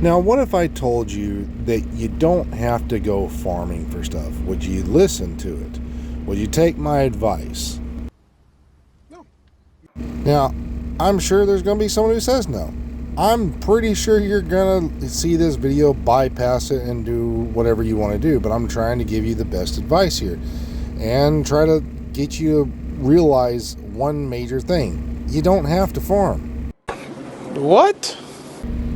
Now, what if I told you that you don't have to go farming for stuff? Would you listen to it? Would you take my advice? No. Now, I'm sure there's going to be someone who says no. I'm pretty sure you're going to see this video, bypass it, and do whatever you want to do, but I'm trying to give you the best advice here and try to get you to realize one major thing. You don't have to farm. What?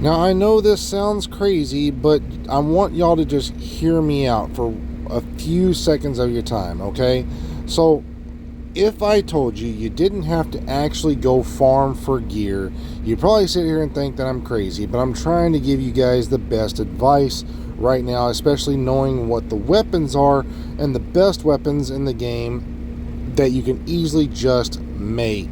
Now, I know this sounds crazy, but I want y'all to just hear me out for a few seconds of your time, okay? So, if I told you you didn't have to actually go farm for gear, you'd probably sit here and think that I'm crazy, but I'm trying to give you guys the best advice right now, especially knowing what the weapons are and the best weapons in the game that you can easily just make.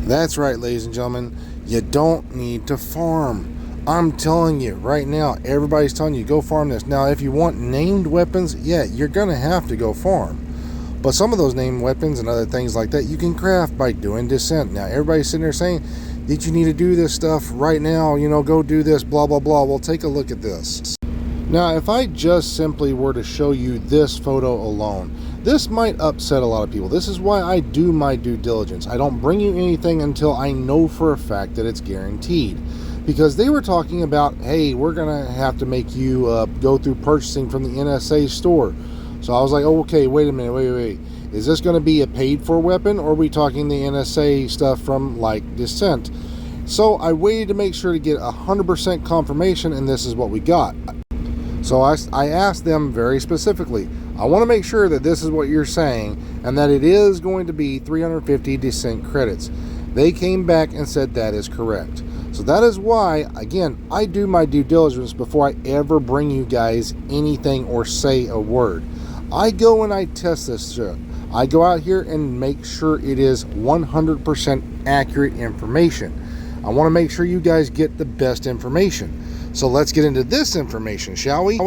That's right, ladies and gentlemen, you don't need to farm. I'm telling you right now, everybody's telling you go farm this. Now, if you want named weapons, yeah, you're gonna have to go farm. But some of those named weapons and other things like that you can craft by doing Descent. Now, everybody's sitting there saying that you need to do this stuff right now, go do this, blah blah blah. Well, take a look at this. Now, if I just simply were to show you this photo alone, this might upset a lot of people. This is why I do my due diligence. I don't bring you anything until I know for a fact that it's guaranteed. Because they were talking about, hey, we're going to have to make you go through purchasing from the NSA store. So I was like, oh, okay, wait a minute, wait. Is this going to be a paid for weapon, or are we talking the NSA stuff from like Descent? So I waited to make sure to get 100% confirmation, and this is what we got. So I asked them very specifically, I want to make sure that this is what you're saying and that it is going to be 350 Descent credits. They came back and said that is correct. So that is why, again, I do my due diligence before I ever bring you guys anything or say a word. I go and I test this shit. I go out here and make sure it is 100% accurate information. I want to make sure you guys get the best information. So let's get into this information, shall we?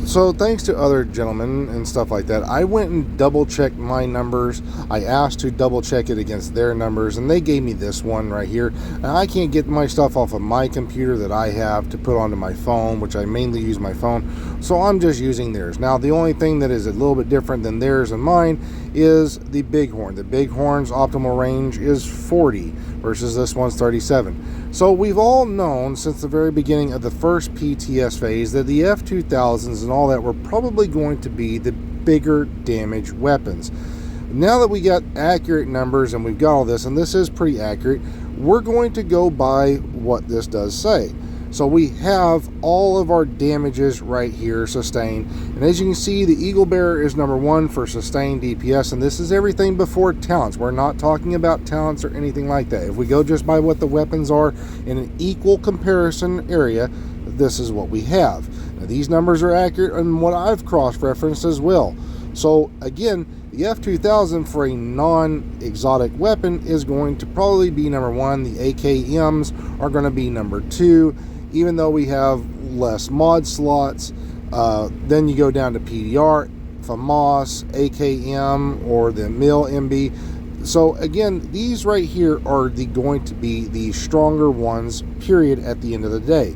So thanks to other gentlemen and stuff like that, I went and double checked my numbers. I asked to double check it against their numbers, and they gave me this one right here. Now, I can't get my stuff off of my computer that I have to put onto my phone, which I mainly use my phone, so I'm just using theirs. Now, the only thing that is a little bit different than theirs and mine is the Bighorn. The Bighorn's optimal range is 40 versus this one's 37. So we've all known since the very beginning of the first PTS phase that the F2000s and all that were probably going to be the bigger damage weapons. Now that we got accurate numbers and we've got all this, and this is pretty accurate, we're going to go by what this does say. So we have all of our damages right here, sustained. And as you can see, the Eagle Bearer is number 1 for sustained DPS, and this is everything before talents. We're not talking about talents or anything like that. If we go just by what the weapons are in an equal comparison area, this is what we have. Now, these numbers are accurate and what I've cross-referenced as well. So again, the F2000 for a non-exotic weapon is going to probably be number 1. The AKMs are going to be number 2. Even though we have less mod slots, then you go down to PDR, FAMAS, AKM, or the MIL MB. So again, these right here are going to be the stronger ones, period, at the end of the day.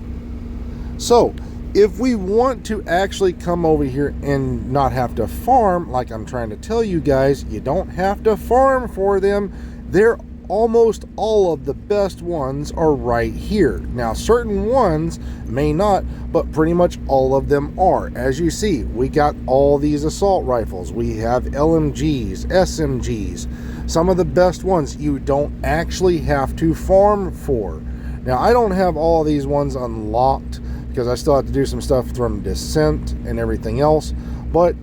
So if we want to actually come over here and not have to farm, like I'm trying to tell you guys, you don't have to farm for them. They're almost all of the best ones are right here. Now, certain ones may not, but pretty much all of them are. As you see, we got all these assault rifles. We have LMGs, SMGs, some of the best ones you don't actually have to farm for. Now, I don't have all of these ones unlocked because I still have to do some stuff from Descent and everything else, but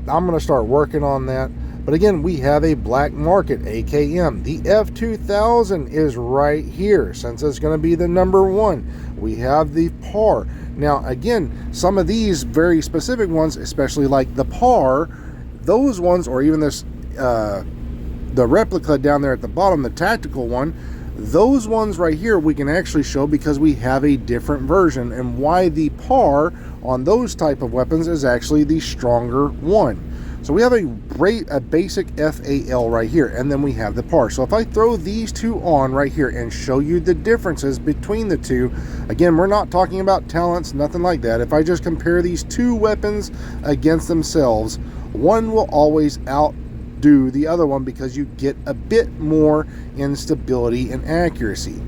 I'm going to start working on that. But again, we have a black market, AKM. The F2000 is right here, since it's going to be the number one. We have the PAR. Now, again, some of these very specific ones, especially like the PAR, those ones, or even this, the replica down there at the bottom, the tactical one, those ones right here we can actually show because we have a different version, and why the PAR on those type of weapons is actually the stronger one. So we have a basic FAL right here, and then we have the PAR. So if I throw these two on right here and show you the differences between the two, again, we're not talking about talents, nothing like that. If I just compare these two weapons against themselves, one will always outdo the other one because you get a bit more in stability and accuracy.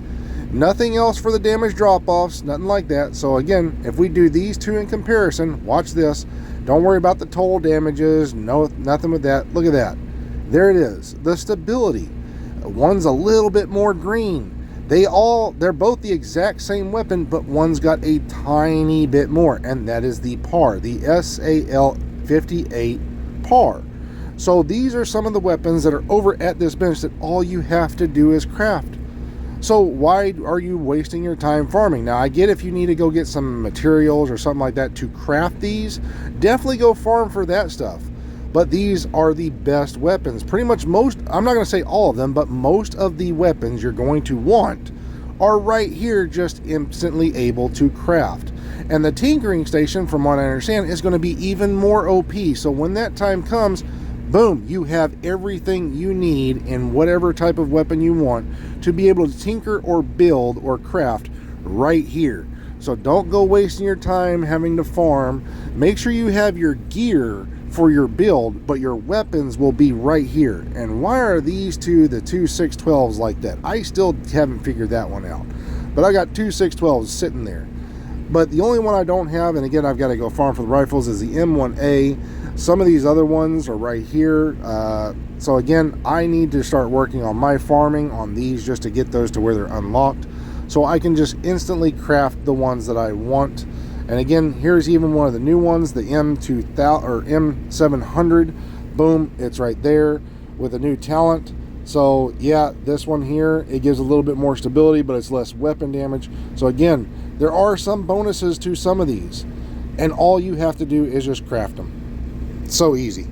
Nothing else for the damage drop-offs, nothing like that. So again, if we do these two in comparison, watch this. Don't worry about the total damages, nothing with that. Look at that. There it is. The stability. One's a little bit more green. They're both the exact same weapon, but one's got a tiny bit more, and that is the PAR, the SAL-58 PAR. So these are some of the weapons that are over at this bench that all you have to do is craft. So why are you wasting your time farming? Now, I get if you need to go get some materials or something like that to craft these, definitely go farm for that stuff. But these are the best weapons. Pretty much most, I'm not going to say all of them, but most of the weapons you're going to want are right here, just instantly able to craft. And the tinkering station, from what I understand, is going to be even more OP. So when that time comes, boom, you have everything you need in whatever type of weapon you want to be able to tinker or build or craft right here. So don't go wasting your time having to farm. Make sure you have your gear for your build, but your weapons will be right here. And why are these two, the two 612s, like that? I still haven't figured that one out. But I got two 612s sitting there. But the only one I don't have, and again, I've got to go farm for the rifles, is the M1A. Some of these other ones are right here. So again, I need to start working on my farming on these just to get those to where they're unlocked, so I can just instantly craft the ones that I want. And again, here's even one of the new ones, the M2000 or M700. Boom, it's right there with a new talent. So yeah, this one here, it gives a little bit more stability, but it's less weapon damage. So again, there are some bonuses to some of these, and all you have to do is just craft them. So easy.